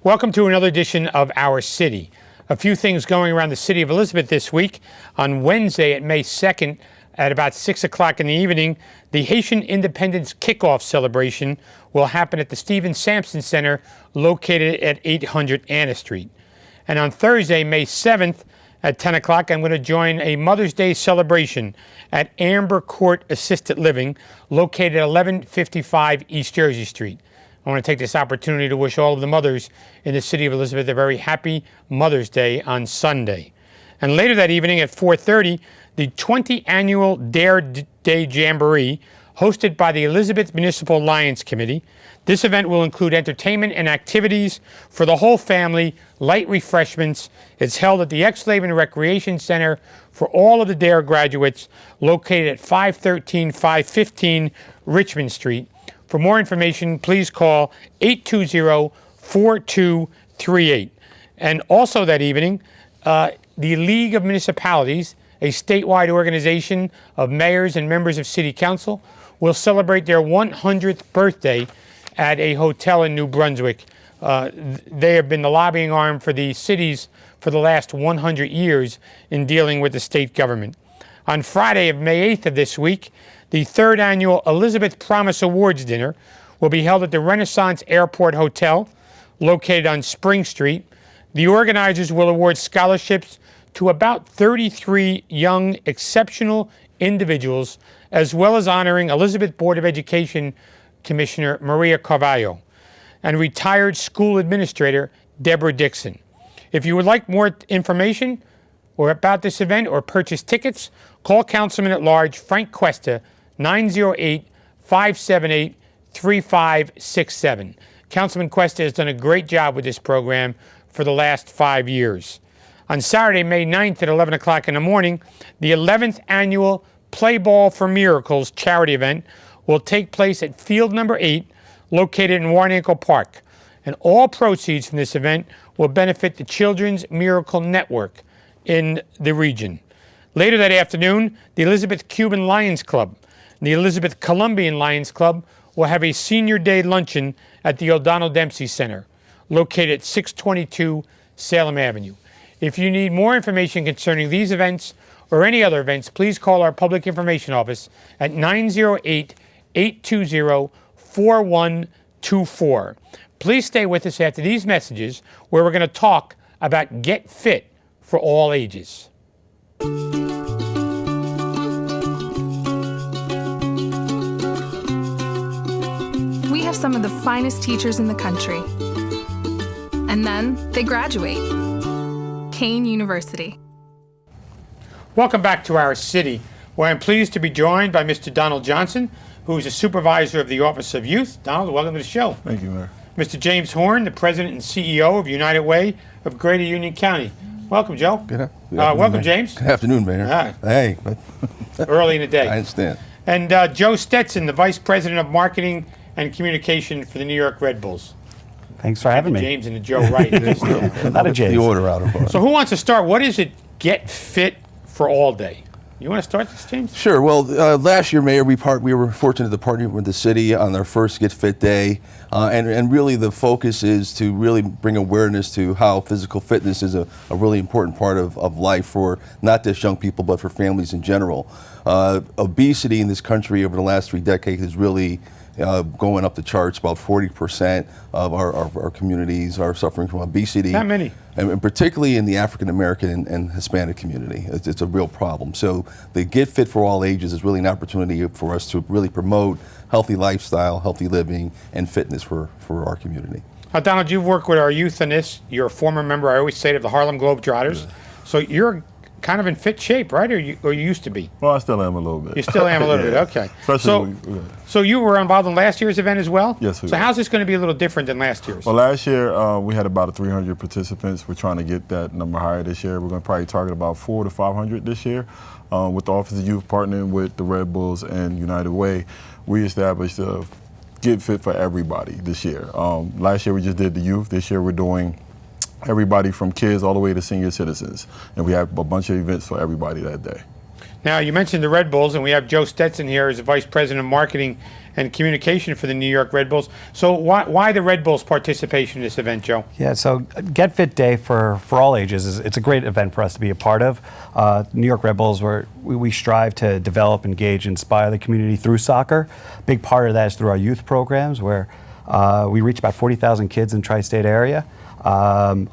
Welcome to another edition of Our City. A few things going around the city of Elizabeth this week. On Wednesday, at May 2nd, at about 6 o'clock in the evening, the Haitian Independence Kickoff Celebration will happen at the Stephen Sampson Center, located at 800 Anna Street. And on Thursday, May 7th, at 10 o'clock, I'm going to join a Mother's Day celebration at Amber Court Assisted Living, located at 1155 East Jersey Street. I want to take this opportunity to wish all of the mothers in the city of Elizabeth a very happy Mother's Day on Sunday. And later that evening at 4:30, the 20th annual Dare Day Jamboree, hosted by the Elizabeth Municipal Lions Committee. This event will include entertainment and activities for the whole family, light refreshments. It's held at the Exlaven Recreation Center for all of the Dare graduates, located at 515 Richmond Street. For more information, please call 820-4238. And also that evening, the League of Municipalities, a statewide organization of mayors and members of city council, will celebrate their 100th birthday at a hotel in New Brunswick. They have been the lobbying arm for the cities for the last 100 years in dealing with the state government. On Friday of May 8th of this week, the third annual Elizabeth Promise Awards dinner will be held at the Renaissance Airport Hotel, located on Spring Street. The organizers will award scholarships to about 33 young, exceptional individuals, as well as honoring Elizabeth Board of Education Commissioner Maria Carvalho and retired school administrator Deborah Dixon. If you would like more information or about this event or purchase tickets, call Councilman at Large Frank Cuesta, 908-578-3567. Councilman Cuesta has done a great job with this program for the last 5 years. On Saturday, May 9th at 11 o'clock in the morning, the 11th annual Play Ball for Miracles charity event will take place at field number 8, located in Warnaco Park. And all proceeds from this event will benefit the Children's Miracle Network in the region. Later that afternoon, the Elizabeth Cuban Lions Club and the Elizabeth Colombian Lions Club will have a Senior Day luncheon at the O'Donnell Dempsey Center, located at 622 Salem Avenue. If you need more information concerning these events or any other events, please call our Public Information Office at 908-820-4124. Please stay with us after these messages, where we're going to talk about Get Fit for all ages. We have some of the finest teachers in the country. And then they graduate. Kean University. Welcome back to Our City, where I'm pleased to be joined by Mr. Donald Johnson, who is a supervisor of the Office of Youth. Donald, welcome to the show. Thank you, Mayor. Mr. James Horn, the president and CEO of United Way of Greater Union County. Welcome, Joe. Good afternoon, welcome, Mayor. James. Good afternoon, Mayor. Hi. Hey. Early in the day. I understand. And Joe Stetson, the vice president of marketing and communication for the New York Red Bulls. Thanks for having me. James and the Joe right. Not a James. The order out of order. So who wants to start? What is it Get Fit for All Day? You want to start this, James? Sure. Well, last year, Mayor, we were fortunate to partner with the city on their first Get Fit Day. And really the focus is to really bring awareness to how physical fitness is a really important part of life for not just young people, but for families in general. Obesity in this country over the last 3 decades is really going up the charts. About 40% of our communities are suffering from obesity. That many? And particularly in the African American and Hispanic community. It's a real problem. So the Get Fit for All Ages is really an opportunity for us to really promote healthy lifestyle, healthy living, and fitness for our community. Donald, you've worked with our youth on this. You're a former member, I always say, of the Harlem Globetrotters. Yeah. So you're kind of in fit shape, right? Or you used to be? Well, I still am a little bit. You still am a little bit, okay. Especially so you were involved in last year's event as well? Yes, we So were. how's this going to be a little different than last year's? Well, last year we had about 300 participants. We're trying to get that number higher this year. We're going to probably target about 400 to 500 this year. With the Office of Youth partnering with the Red Bulls and United Way, we established a Get Fit for everybody this year. Last year we just did the youth. This year we're doing everybody from kids all the way to senior citizens. And we have a bunch of events for everybody that day. Now, you mentioned the Red Bulls, and we have Joe Stetson here as the Vice President of Marketing and Communication for the New York Red Bulls. So why the Red Bulls' participation in this event, Joe? Yeah, so Get Fit Day for all ages it's a great event for us to be a part of. New York Red Bulls, we strive to develop, engage, inspire the community through soccer. Big part of that is through our youth programs, where we reach about 40,000 kids in the tri-state area,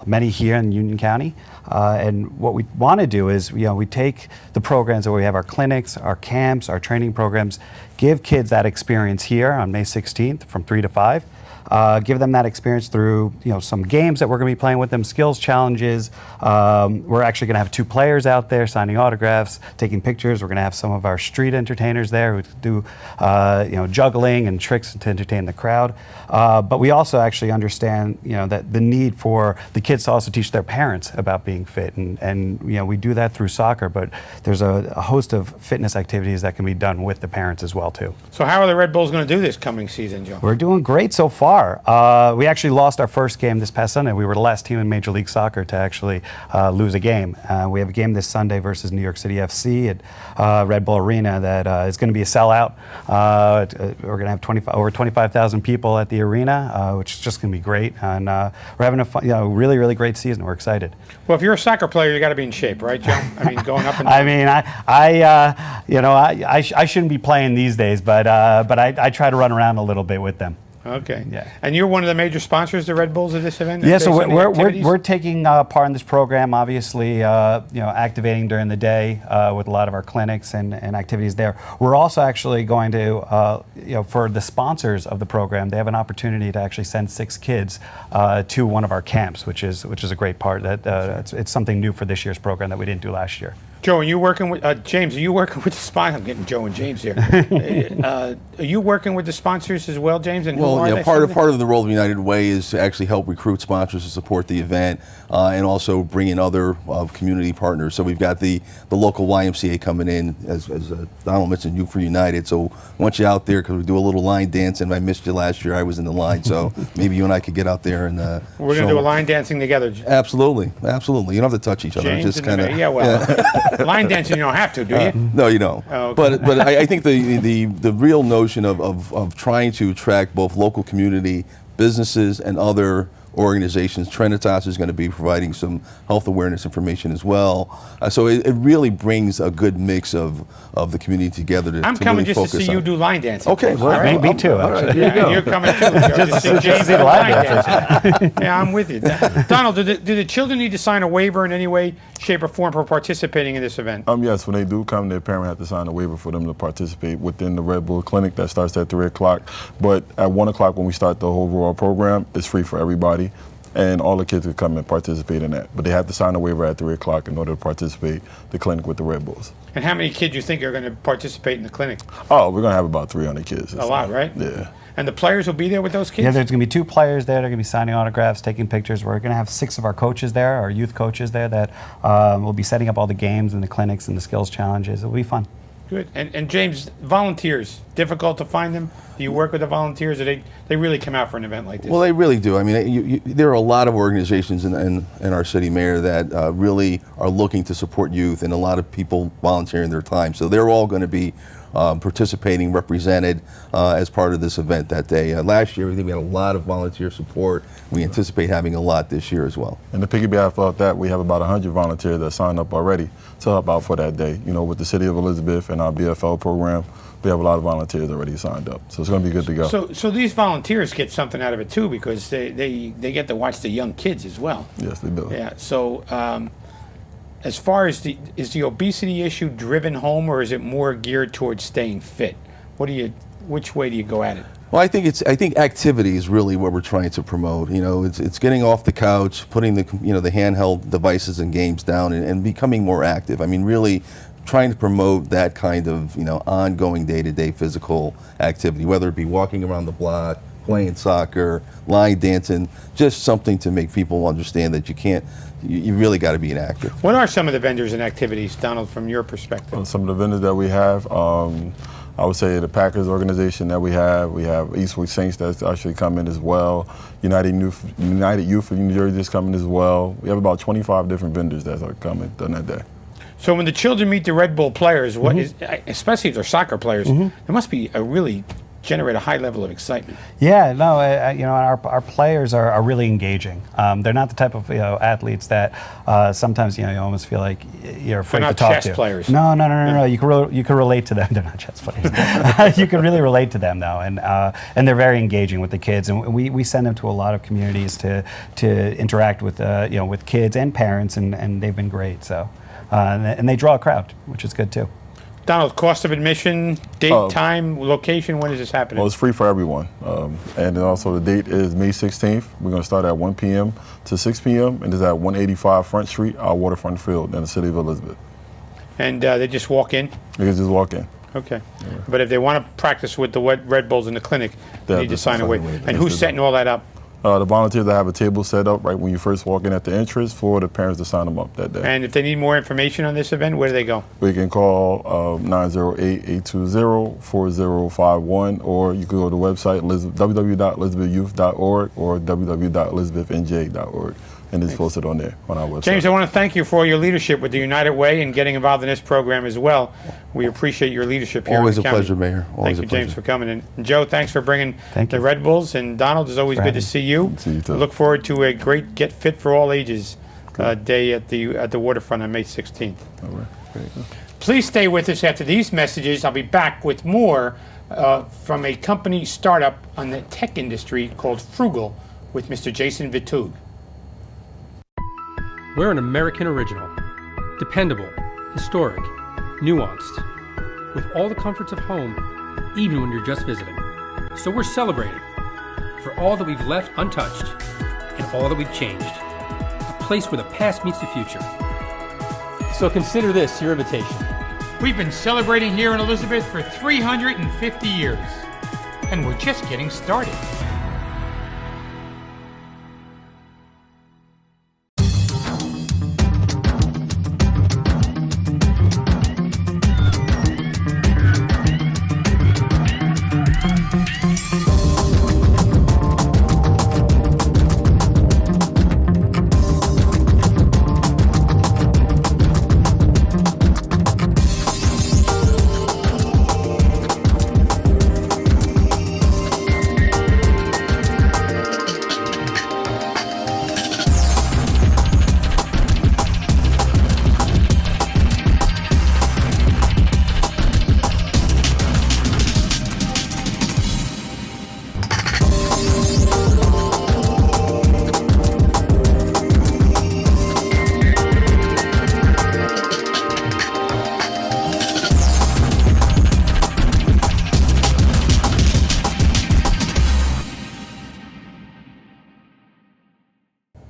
many here in Union County. And what we want to do is, we take the programs where we have our clinics, our camps, our training programs, give kids that experience here on May 16th from 3 to 5. Give them that experience through some games that we're going to be playing with them, skills challenges. We're actually going to have 2 players out there signing autographs, taking pictures. We're going to have some of our street entertainers there who do juggling and tricks to entertain the crowd. But we also actually understand that the need for the kids to also teach their parents about being fit, and we do that through soccer. But there's a host of fitness activities that can be done with the parents as well too. So how are the Red Bulls going to do this coming season, Joe? We're doing great so far. We actually lost our first game this past Sunday. We were the last team in Major League Soccer to actually lose a game. We have a game this Sunday versus New York City FC at Red Bull Arena that is going to be a sellout. We're going to have over 25,000 people at the arena, which is just going to be great. And we're having a fun, really, really great season. We're excited. Well, if you're a soccer player, you got to be in shape, right, Joe? I mean, going up and down. I mean, I shouldn't be playing these days, but I try to run around a little bit with them. Okay. Yeah. And you're one of the major sponsors, the Red Bulls, of this event? Yeah, so based on the we're taking part in this program, obviously, activating during the day with a lot of our clinics and activities there. We're also actually going to, for the sponsors of the program, they have an opportunity to actually send 6 kids to one of our camps, which is a great part. It's something new for this year's program that we didn't do last year. Joe, are you working with James? Are you working with the sponsors? I'm getting Joe and James here. Are you working with the sponsors as well, James? And Well, who are they? part of the role of United Way is to actually help recruit sponsors to support the event, and also bring in other community partners. So we've got the local YMCA coming in, as Donald mentioned, Youth for United. So once you're out there, because we do a little line dance, and I missed you last year, I was in the line. So maybe you and I could get out there and we're going to do a line dancing together. Absolutely, absolutely. You don't have to touch each other. James Just kind of. yeah, well, line dancing you don't have to, do you? No, you don't. Oh, okay. But I think the real notion of trying to attract both local community, businesses, and other organizations. Trinitas is going to be providing some health awareness information as well. So it really brings a good mix of the community together to I'm coming really just to focus see you on. do line dancing. Okay, well, All right. Me too, all right, actually. there you Yeah, go. you're coming too. Joe, to see James see do the line line dancing. Yeah, I'm with you. Donald, do the children need to sign a waiver in any way, shape, or form for participating in this event? Yes, when they do come, their parent have to sign a waiver for them to participate within the Red Bull Clinic that starts at 3 o'clock. But at 1 o'clock when we start the overall program, it's free for everybody. And all the kids can come and participate in that. But they have to sign a waiver at 3 o'clock in order to participate in the clinic with the Red Bulls. And how many kids do you think are going to participate in the clinic? Oh, we're going to have about 300 kids. A lot, right? Yeah. And the players will be there with those kids? Yeah, there's going to be 2 players there. They're going to be signing autographs, taking pictures. We're going to have 6 of our coaches there, our youth coaches there, that will be setting up all the games and the clinics and the skills challenges. It'll be fun. Good. And James, volunteers, difficult to find them? Do you work with the volunteers, or they really come out for an event like this? Well, they really do. I mean, there are a lot of organizations in our city, Mayor, that really are looking to support youth, and a lot of people volunteering their time. So they're all going to be participating, represented as part of this event that day. Last year, I think we had a lot of volunteer support. We anticipate having a lot this year as well. And to piggyback off that, we have about 100 volunteers that signed up already to help out for that day. You know, with the City of Elizabeth and our BFL program, we have a lot of volunteers already signed up. So it's going to be good to go. So these volunteers get something out of it too, because they get to watch the young kids as well. Yes, they do. Yeah. So as far as is the obesity issue driven home, or is it more geared towards staying fit? Which way do you go at it? Well, I think activity is really what we're trying to promote. You know, it's getting off the couch, putting the handheld devices and games down, and becoming more active. I mean, really trying to promote that kind of ongoing day-to-day physical activity, whether it be walking around the block, playing soccer, line dancing, just something to make people understand that you really got to be an actor. What are some of the vendors and activities, Donald, from your perspective? Some of the vendors that we have, I would say the Packers organization that we have Eastwood Saints that's actually coming as well. United Youth of New Jersey is coming as well. We have about 25 different vendors that are coming on that day. So when the children meet the Red Bull players, what is, especially if they're soccer players, there must be a really generate a high level of excitement. Yeah, no, you know, our players are really engaging. They're not the type of athletes that sometimes you almost feel like you're afraid They're to not talk chess to. players. No. You can relate to them. They're not chess players. You can really relate to them though, and they're very engaging with the kids. And we send them to a lot of communities to interact with with kids and parents, and they've been great. So, and they draw a crowd, which is good too. Donald, cost of admission, date, time, location, when is this happening? Well, it's free for everyone. And then also the date is May 16th. We're going to start at 1 p.m. to 6 p.m. and it's at 185 Front Street, our waterfront field in the city of Elizabeth. And they just walk in? You can just walk in. Okay. Yeah. But if they want to practice with the Red Bulls in the clinic, they need to sign a waiver. And who's setting all that up? The volunteers that have a table set up right when you first walk in at the entrance for the parents to sign them up that day. And if they need more information on this event, where do they go? We can call 908-820-4051, or you can go to the website www.elizabethyouth.org or www.elizabethnj.org, and it's posted on there on our website. James, I want to thank you for your leadership with the United Way and getting involved in this program as well. We appreciate your leadership here. Always in the a county. pleasure, Mayor. Always Thank a you, James, pleasure. for coming in. And Joe, thanks for bringing Thank the you. Red Bulls. And Donald, it's always good to see you. See you too. I look forward to a great Get Fit for All Ages day at the waterfront on May 16th. All right. Great. Please stay with us after these messages. I'll be back with more from a company startup on the tech industry called Frugal with Mr. Jason Vitug. We're an American original, dependable, historic, nuanced, with all the comforts of home, even when you're just visiting. So we're celebrating for all that we've left untouched and all that we've changed. A place where the past meets the future. So consider this your invitation. We've been celebrating here in Elizabeth for 350 years, and we're just getting started.